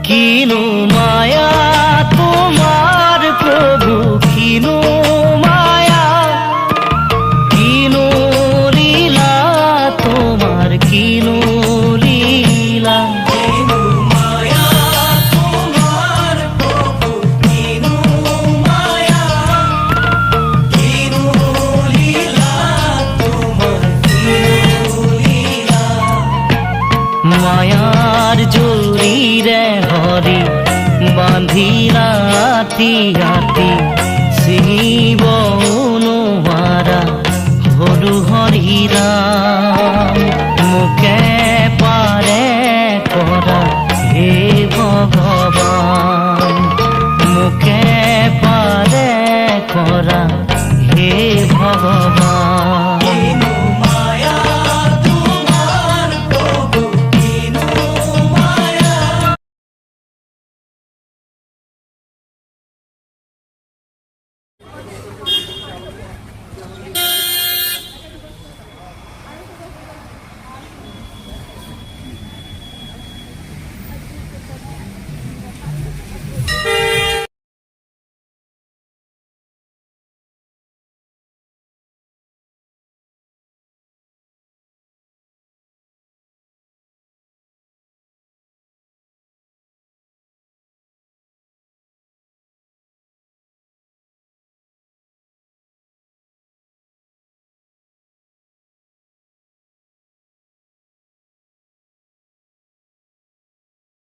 কিনো মায়া তোমার প্রভু, কিনো মায়া, কিনো লীলা তোমার, কিনো লীলা। কিনো মায়া তোমার প্রভু, কিনো মায়া, কিনো লীলা তোমার, কিনো লীলা। মায়ার জরিরে হরি বাঁধি রাতি রাতি, শিব অনুমারা হলু হরিরাম। মুখে পারে করা হে ভগবান, মুখে পারে করা হে ভগবান।